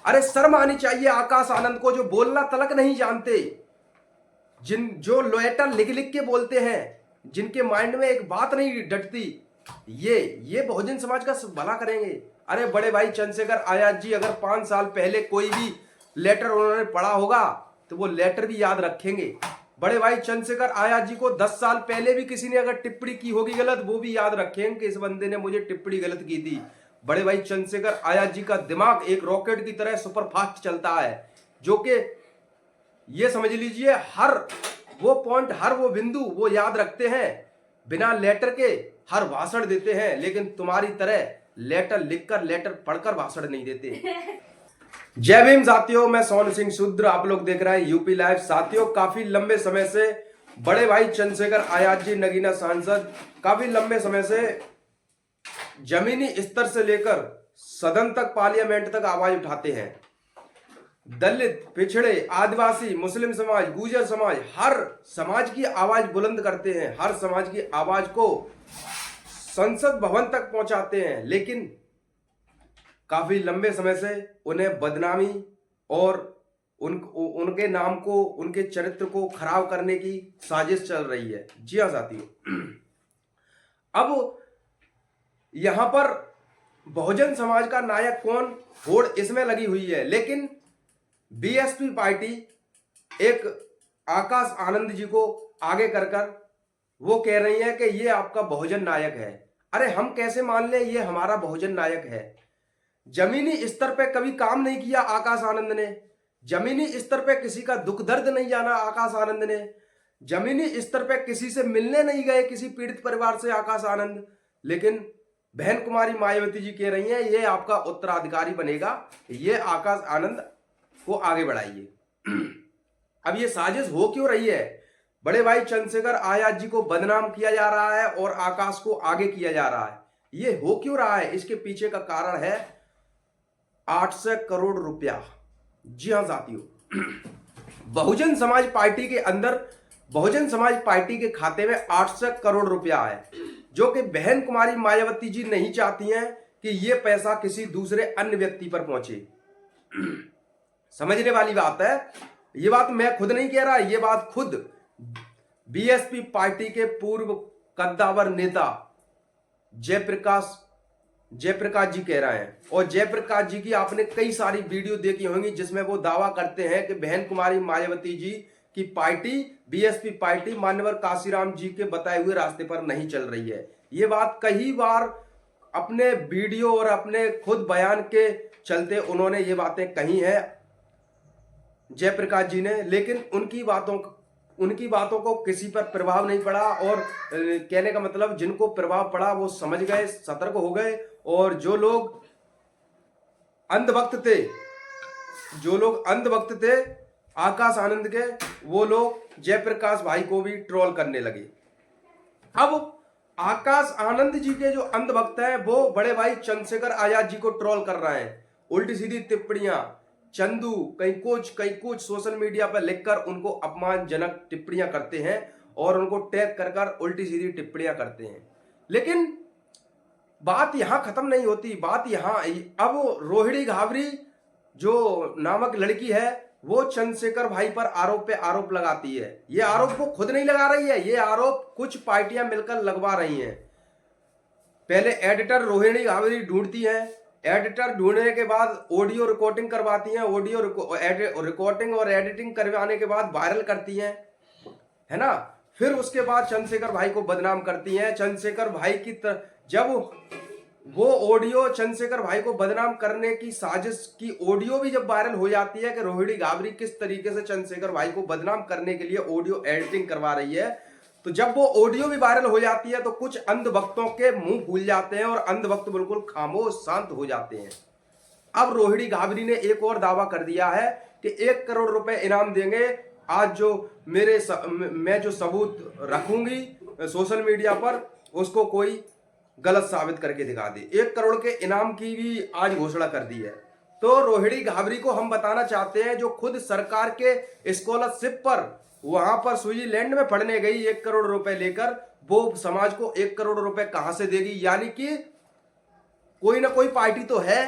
अरे शर्म आनी चाहिए आकाश आनंद को, जो बोलना तलक नहीं जानते, जो लेटर लिख लिख के बोलते हैं, जिनके माइंड में एक बात नहीं डटती, ये बहुजन समाज का भला करेंगे। अरे बड़े भाई चंद्रशेखर आजाद जी अगर 5 साल पहले कोई भी लेटर उन्होंने पढ़ा होगा तो वो लेटर भी याद रखेंगे। बड़े भाई चंद्रशेखर आजाद जी को 10 साल पहले भी किसी ने अगर टिप्पणी की होगी गलत, वो भी याद रखेंगे कि इस बंदे ने मुझे टिप्पणी गलत की थी। बड़े भाई चंद्रशेखर आजाद जी का दिमाग एक रॉकेट की तरह सुपरफास्ट चलता है, जो कि ये समझ लीजिए हर वो पॉइंट, हर वो बिंदु वो याद रखते हैं, बिना लेटर के हर भाषण देते हैं। लेकिन तुम्हारी तरह लेटर लिखकर लेटर पढ़कर भाषण नहीं देते। जय भीम साथियों, मैं सोनू सिंह शूद्र, आप लोग देख रहे हैं यूपी लाइव। साथियों, काफी लंबे समय से बड़े भाई चंद्रशेखर आजाद जी नगीना सांसद काफी लंबे समय से जमीनी स्तर से लेकर सदन तक, पार्लियामेंट तक आवाज उठाते हैं। दलित, पिछड़े, आदिवासी, मुस्लिम समाज, गुर्जर समाज, हर समाज की आवाज बुलंद करते हैं, हर समाज की आवाज को संसद भवन तक पहुंचाते हैं। लेकिन काफी लंबे समय से उन्हें बदनामी और उनके नाम को, उनके चरित्र को खराब करने की साजिश चल रही है। जी हाँ साथियों, अब यहां पर बहुजन समाज का नायक कौन, होड़ इसमें लगी हुई है। लेकिन बीएसपी पार्टी एक आकाश आनंद जी को आगे कर वो कह रही है कि ये आपका बहुजन नायक है। अरे हम कैसे मान लें ये हमारा बहुजन नायक है? जमीनी स्तर पे कभी काम नहीं किया आकाश आनंद ने, जमीनी स्तर पे किसी का दुख दर्द नहीं जाना आकाश आनंद ने, जमीनी स्तर पे किसी से मिलने नहीं गए, किसी पीड़ित परिवार से आकाश आनंद। लेकिन बहन कुमारी मायावती जी कह रही हैं ये आपका उत्तराधिकारी बनेगा, ये आकाश आनंद को आगे बढ़ाइए। अब ये साजिश हो क्यों रही है? बड़े भाई चंद्रशेखर आजाद जी को बदनाम किया जा रहा है और आकाश को आगे किया जा रहा है। ये हो क्यों रहा है? इसके पीछे का कारण है 800 करोड़ रुपया। जी हां साथियों, बहुजन समाज पार्टी के अंदर, बहुजन समाज पार्टी के खाते में 800 करोड़ रुपया है, जो कि बहन कुमारी मायावती जी नहीं चाहती हैं कि यह पैसा किसी दूसरे अन्य व्यक्ति पर पहुंचे। समझने वाली बात है। ये बात मैं खुद नहीं कह रहा, ये बात खुद बीएसपी पार्टी के पूर्व कद्दावर नेता जयप्रकाश जी कह रहे हैं। और जयप्रकाश जी की आपने कई सारी वीडियो देखी होंगी जिसमें वो दावा करते हैं कि बहन कुमारी मायावती जी की पार्टी, बीएसपी पार्टी मान्यवर काशीराम जी के बताए हुए रास्ते पर नहीं चल रही है। ये बात कई बार अपने वीडियो और अपने खुद बयान के चलते उन्होंने ये बातें कही हैं जयप्रकाश जी ने। लेकिन उनकी बातों को किसी पर प्रभाव नहीं पड़ा, और कहने का मतलब जिनको प्रभाव पड़ा वो समझ गए, सतर्क हो गए। और जो लोग अंधभक्त थे आकाश आनंद के, वो लोग जयप्रकाश भाई को भी ट्रोल करने लगे। अब आकाश आनंद जी के जो अंधभक्त हैं वो बड़े भाई चंद्रशेखर आजाद जी को ट्रोल कर रहे हैं, उल्टी सीधी टिप्पणियां, चंदू कहीं कुछ सोशल मीडिया पर लिखकर उनको अपमानजनक टिप्पणियां करते हैं और उनको टैग कर उल्टी सीधी टिप्पणियां करते हैं। लेकिन बात यहां खत्म नहीं होती, बात यहां अब रोहिणी घाबरी जो नामक लड़की है वो चंद्रशेखर भाई पर आरोप पे आरोप लगाती है। ये आरोप वो खुद नहीं लगा रही है, ये आरोप कुछ पार्टियां मिलकर लगवा रही हैं। पहले एडिटर रोहिणी घाबरी ढूंढती है, एडिटर ढूंढने के बाद ऑडियो रिकॉर्डिंग करवाती हैं, ऑडियो रिकॉर्डिंग और एडिटिंग करवाने के बाद वायरल करती हैं, है ना। फिर उसके बाद चंद्रशेखर भाई को बदनाम करती हैं। चंद्रशेखर भाई की जब वो ऑडियो चंद्रशेखर भाई को बदनाम करने की साजिश की ऑडियो भी जब वायरल हो जाती है कि रोहिणी घाबरी किस तरीके से चंद्रशेखर भाई को बदनाम करने के लिए ऑडियो एडिटिंग करवा रही है, तो जब वो ऑडियो भी वायरल हो जाती है तो कुछ अंधभक्तों के मुंह फूल जाते हैं और अंधभक्त बिल्कुल खामोश शांत हो जाते हैं। अब रोहिणी घाबरी ने एक और दावा कर दिया है कि 1 करोड़ रुपए इनाम देंगे आज जो मैं जो सबूत रखूंगी सोशल मीडिया पर उसको कोई गलत साबित करके दिखा दे। 1 करोड़ के इनाम की भी आज घोषणा कर दी है। तो रोहिणी घाबरी को हम बताना चाहते हैं, जो खुद सरकार के स्कॉलरशिप पर वहां पर स्विट्जरलैंड में पढ़ने गई 1 करोड़ रुपए लेकर, वो समाज को 1 करोड़ रुपए कहां से देगी? यानी कि कोई ना कोई पार्टी तो है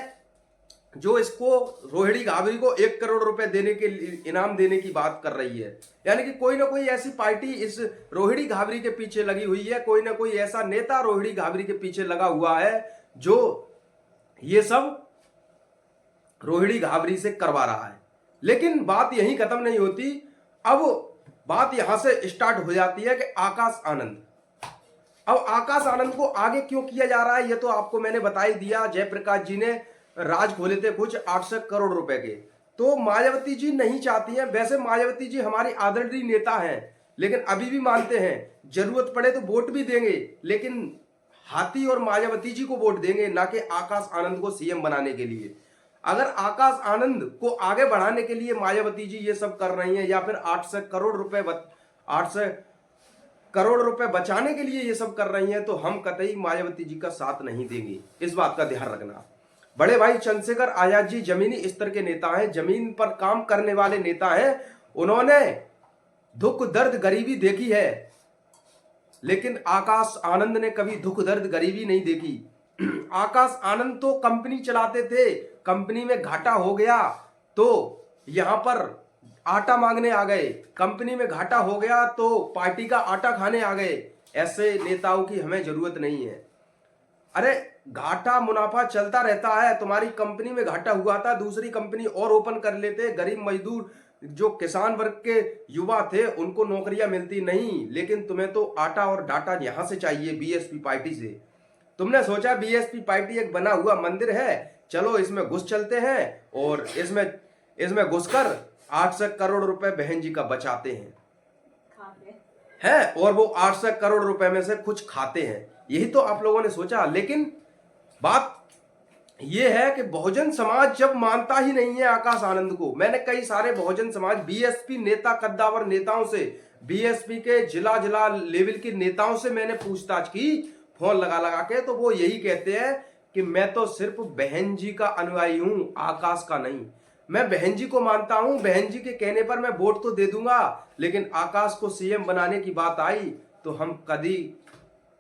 जो इसको रोहिणी घाबरी को 1 करोड़ रुपए देने के इनाम देने की बात कर रही है। यानी कि कोई ना कोई ऐसी पार्टी इस रोहिणी घाबरी के पीछे लगी हुई है, कोई ना कोई ऐसा नेता रोहिणी घाबरी के पीछे लगा हुआ है जो ये सब रोहिणी घाबरी से करवा रहा है। लेकिन बात यहीं खत्म नहीं होती, अब बात यहां से स्टार्ट हो जाती है कि आकाश आनंद। अब आकाश आनंद को आगे क्यों किया जा रहा है ये तो आपको मैंने बता ही दिया। जयप्रकाश जी ने राज खोले थे कुछ 800 करोड़ रुपए के, तो मायावती जी नहीं चाहती हैं। वैसे मायावती जी हमारी आदरणीय नेता हैं, लेकिन अभी भी मानते हैं जरूरत पड़े तो वोट भी देंगे, लेकिन हाथी और मायावती जी को वोट देंगे, ना कि आकाश आनंद को सीएम बनाने के लिए। अगर आकाश आनंद को आगे बढ़ाने के लिए मायावती जी ये सब कर रही हैं, या फिर 800 करोड़ रुपए बचाने के लिए ये सब कर रही हैं, तो हम कतई मायावती जी का साथ नहीं देंगे। इस बात का ध्यान रखना। बड़े भाई चंद्रशेखर आजाद जी जमीनी स्तर के नेता हैं, जमीन पर काम करने वाले नेता हैं। उन्होंने दुख दर्द गरीबी देखी है, लेकिन आकाश आनंद ने कभी दुख दर्द गरीबी नहीं देखी। आकाश आनंद तो कंपनी चलाते थे, कंपनी में घाटा हो गया तो यहां पर आटा मांगने आ गए, कंपनी में घाटा हो गया तो पार्टी का आटा खाने आ गए। ऐसे नेताओं की हमें जरूरत नहीं है। अरे घाटा मुनाफा चलता रहता है, तुम्हारी कंपनी में घाटा हुआ था, दूसरी कंपनी और ओपन कर लेते। गरीब मजदूर जो किसान वर्ग के युवा थे उनको नौकरियां मिलती नहीं, लेकिन तुम्हें तो आटा और डाटा यहां से चाहिए, बीएसपी पार्टी से। तुमने सोचा बीएसपी पार्टी एक बना हुआ मंदिर है, चलो इसमें घुस चलते हैं और इसमें घुसकर 800 करोड़ रुपए बहन जी का बचाते हैं और वो 800 करोड़ रुपए में से कुछ खाते हैं। यही तो आप लोगों ने सोचा। लेकिन बात ये है कि बहुजन समाज जब मानता ही नहीं है आकाश आनंद को। मैंने कई सारे बहुजन समाज बीएसपी नेता, कद्दावर नेताओं से, बीएसपी के जिला लेवल के नेताओं से मैंने पूछताछ की फोन लगा लगा के, तो वो यही कहते हैं कि मैं तो सिर्फ बहन जी का अनुयायी हूं, आकाश का नहीं। मैं बहन जी को मानता हूं, बहन जी के कहने पर मैं वोट तो दे दूंगा, लेकिन आकाश को सीएम बनाने की बात आई तो हम कभी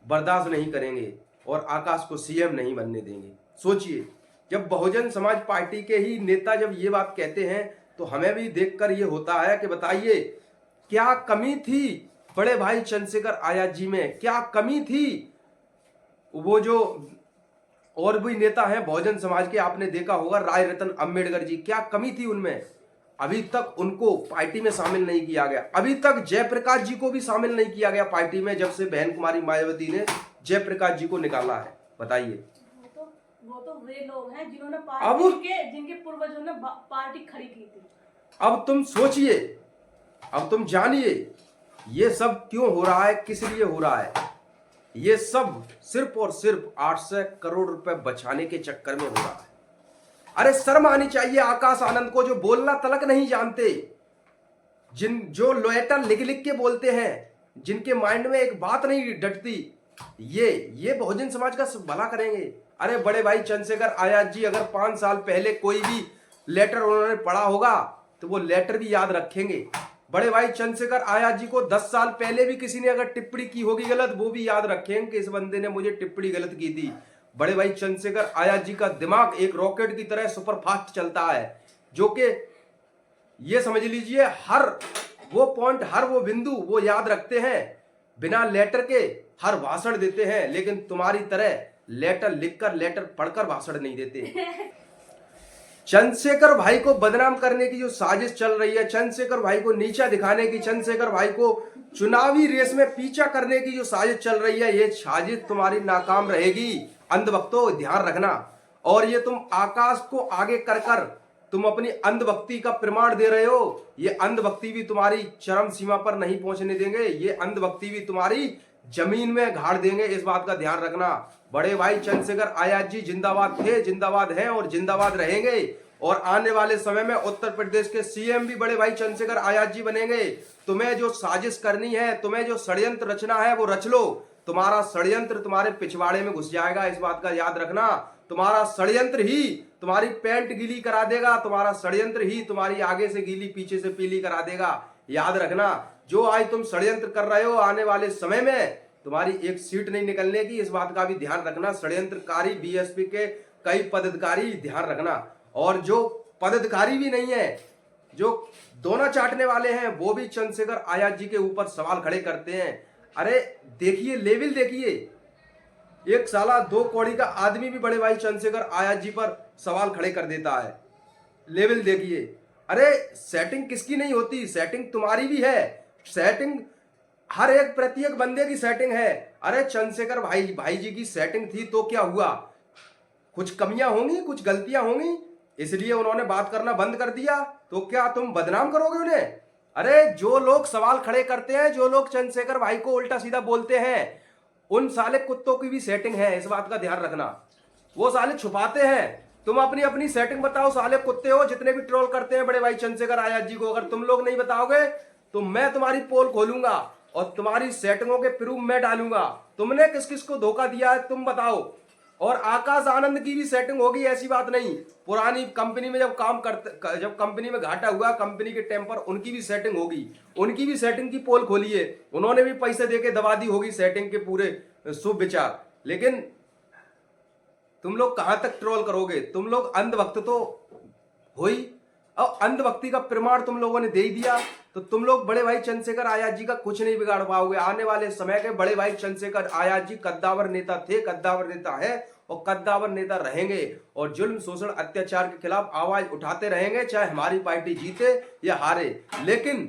बर्दाश्त नहीं करेंगे और आकाश को सीएम नहीं बनने देंगे। सोचिए, जब बहुजन समाज पार्टी के ही नेता जब ये बात कहते हैं तो हमें भी देखकर ये होता है कि बताइए क्या कमी थी बड़े भाई चंद्रशेखर आजाद जी में, क्या कमी थी। वो जो और भी नेता हैं बहुजन समाज के, आपने देखा होगा राय रतन अम्बेडकर जी, क्या कमी थी उनमें। अभी तक उनको पार्टी में शामिल नहीं किया गया। अभी तक जयप्रकाश जी को भी शामिल नहीं किया गया पार्टी में, जब से बहन कुमारी मायावती ने जयप्रकाश जी को निकाला है। बताइए, वो तो वे लोग हैं जिन्होंने पार्टी के, जिनके पूर्वजों ने पार्टी खड़ी की थी। अब तुम सोचिए, अब तुम जानिए ये सब क्यों हो रहा है, किस लिए हो रहा है। ये सब सिर्फ और सिर्फ 800 करोड़ रुपए बचाने के चक्कर में हो रहा है। अरे शर्म आनी चाहिए आकाश आनंद को, जो बोलना तलक नहीं जानते, जो लेटर लिख लिख के बोलते हैं, जिनके माइंड में एक बात नहीं डटती, ये बहुजन समाज का भला करेंगे। अरे बड़े भाई चंद्रशेखर आजाद जी अगर 5 साल पहले कोई भी लेटर उन्होंने पढ़ा होगा तो वो लेटर भी याद रखेंगे। बड़े भाई चंद्रशेखर आजाद जी को 10 साल पहले भी किसी ने अगर टिप्पणी की होगी गलत, वो भी याद रखेंगे कि इस बंदे ने मुझे टिप्पणी गलत की थी। बड़े भाई चंद्रशेखर आजाद जी का दिमाग एक रॉकेट की तरह सुपरफास्ट चलता है, जो कि ये समझ लीजिए हर वो पॉइंट, हर वो बिंदु वो याद रखते हैं, बिना लेटर के हर भाषण देते हैं। लेकिन तुम्हारी तरह लेटर लिखकर, लेटर पढ़कर भाषण नहीं देते। चंद्रशेखर भाई को बदनाम करने की जो साजिश चल रही है, चंद्रशेखर भाई को नीचा दिखाने की, चंद्रशेखर भाई को चुनावी रेस में पीछा करने की जो साजिश चल रही है, ये साजिश तुम्हारी नाकाम रहेगी। अंधभक्तों ध्यान रखना। और ये तुम आकाश को आगे कर कर तुम अपनी अंधभक्ति का प्रमाण दे रहे हो। ये अंधभक्ति भी तुम्हारी चरम सीमा पर नहीं पहुंचने देंगे, ये अंधभक्ति भी तुम्हारी जमीन में गाड़ देंगे। इस बात का ध्यान रखना। बड़े भाई चंद्रशेखर आजाद जी जिंदाबाद थे, जिंदाबाद हैं और जिंदाबाद रहेंगे। और आने वाले समय में उत्तर प्रदेश के सीएम भी बड़े भाई चंद्रशेखर आजाद जी बनेंगे। तुम्हें जो साजिश करनी है, तुम्हें जो षड्यंत्र रचना है, वो रच लो। तुम्हारा षड्यंत्र तुम्हारे पिछवाड़े में घुस जाएगा, इस बात का याद रखना। तुम्हारा षड्यंत्र ही तुम्हारी पैंट गीली करा देगा, तुम्हारा षड्यंत्र ही तुम्हारी आगे से गीली पीछे से पीली करा देगा। याद रखना, जो आज तुम षड्यंत्र कर रहे हो, आने वाले समय में तुम्हारी एक सीट नहीं निकलने की, इस बात का भी ध्यान रखना। षड्यंत्रकारी बीएसपी के कई पदाधिकारी ध्यान रखना। और जो पदाधिकारी भी नहीं है, जो दोना चाटने वाले हैं, वो भी चंद्रशेखर आजाद जी के ऊपर सवाल खड़े करते हैं। अरे देखिए, लेवल देखिए, एक साला 2 कौड़ी का आदमी भी बड़े भाई चंद्रशेखर आजाद जी पर सवाल खड़े कर देता है। लेवल देखिए। अरे सेटिंग किसकी नहीं होती? सेटिंग तुम्हारी भी है, सेटिंग हर एक प्रत्येक बंदे की सेटिंग है। अरे चंद्रशेखर भाई जी की सेटिंग थी तो क्या हुआ? कुछ कमियां होंगी, कुछ गलतियां होंगी, इसलिए उन्होंने बात करना बंद कर दिया, तो क्या तुम बदनाम करोगे उन्हें? अरे जो लोग सवाल खड़े करते हैं, जो लोग चंद्रशेखर भाई को उल्टा सीधा बोलते हैं, उन साले कुत्तों की भी सेटिंग है, इस बात का ध्यान रखना। वो साले छुपाते हैं, तुम अपनी अपनी सेटिंग बताओ। साले कुत्ते हो जितने भी ट्रोल करते हैं बड़े भाई चंद्रशेखर आजाद जी को, अगर तुम लोग नहीं बताओगे तो मैं तुम्हारी पोल खोलूंगा और तुम्हारी सेटिंगों के प्रूफ मैं डालूंगा। तुमने किस किस को धोखा दिया है तुम बताओ। और आकाश आनंद की भी सेटिंग होगी, ऐसी बात नहीं। पुरानी कंपनी में जब कंपनी में घाटा हुआ, कंपनी के टेम्पर, उनकी भी सेटिंग होगी, उनकी भी सेटिंग की पोल खोली है, उन्होंने भी पैसे देके दबा दी होगी सेटिंग के पूरे शुभ विचार। लेकिन तुम लोग कहां तक ट्रोल करोगे? तुम लोग अंधभक्त तो हुई, और अंधभक्ति का प्रमाण तुम लोगों ने दे ही दिया, तो तुम लोग बड़े भाई चंद्रशेखर आजाद जी का कुछ नहीं बिगाड़ पाओगे। आने वाले समय के बड़े भाई चंद्रशेखर आजाद जी कद्दावर नेता थे, कद्दावर नेता है और कद्दावर नेता रहेंगे, और जुल्म शोषण अत्याचार के खिलाफ आवाज उठाते रहेंगे, चाहे हमारी पार्टी जीते या हारे। लेकिन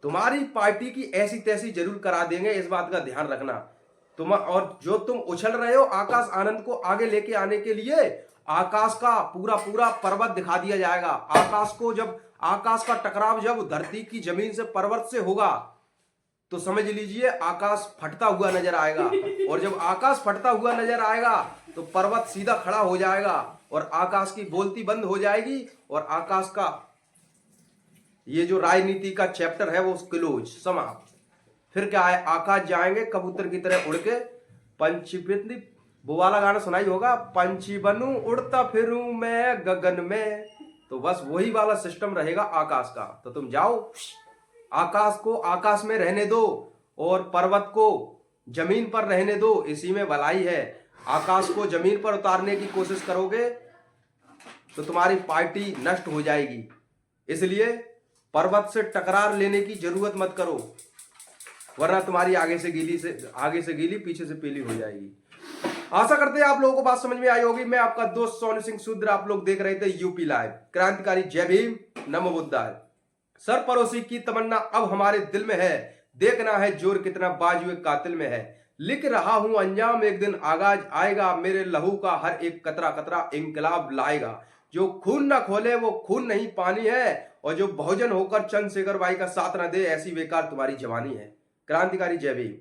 तुम्हारी पार्टी की ऐसी तैसी जरूर करा देंगे, इस बात का ध्यान रखना। और जो तुम उछल रहे हो आकाश आनंद को आगे लेके आने के लिए, आकाश का पूरा पूरा पर्वत दिखा दिया जाएगा। आकाश को जब आकाश का टकराव जब धरती की जमीन से पर्वत से होगा, तो समझ लीजिए आकाश फटता हुआ नजर आएगा। और जब आकाश फटता हुआ नजर आएगा तो पर्वत सीधा खड़ा हो जाएगा और आकाश की बोलती बंद हो जाएगी, और आकाश का ये जो राजनीति का चैप्टर है वो क्लोज, समाप्त। फिर क्या है, आकाश जाएंगे कबूतर की तरह उड़ के। पंछी, वो वाला गाना सुनाई होगा, पंछी बनूं उड़ता फिरूं मैं गगन में, तो बस वही वाला सिस्टम रहेगा आकाश का। तो तुम जाओ, आकाश को आकाश में रहने दो और पर्वत को जमीन पर रहने दो, इसी में भलाई है। आकाश को जमीन पर उतारने की कोशिश करोगे तो तुम्हारी पार्टी नष्ट हो जाएगी। इसलिए पर्वत से टकरार लेने की जरूरत मत करो, वरना तुम्हारी आगे से गीली पीछे से पीली हो जाएगी। आशा करते हैं आप लोगों को बात समझ में आई होगी। मैं आपका दोस्त सोनू सिंह शूद्र, आप लोग देख रहे थे यूपी लाइव। क्रांतिकारी जय भीम, नमो बुद्धाय। सर परोसी की तमन्ना अब हमारे दिल में है, देखना है जोर कितना बाजुए कातिल में है। लिख रहा हूं अंजाम, एक दिन आगाज आएगा, मेरे लहू का हर एक कतरा कतरा इंकलाब लाएगा। जो खून ना खोले वो खून नहीं पानी है, और जो बहुजन होकर चंद्रशेखर भाई का साथ न दे, ऐसी बेकार तुम्हारी जवानी है। क्रांतिकारी जय भीम।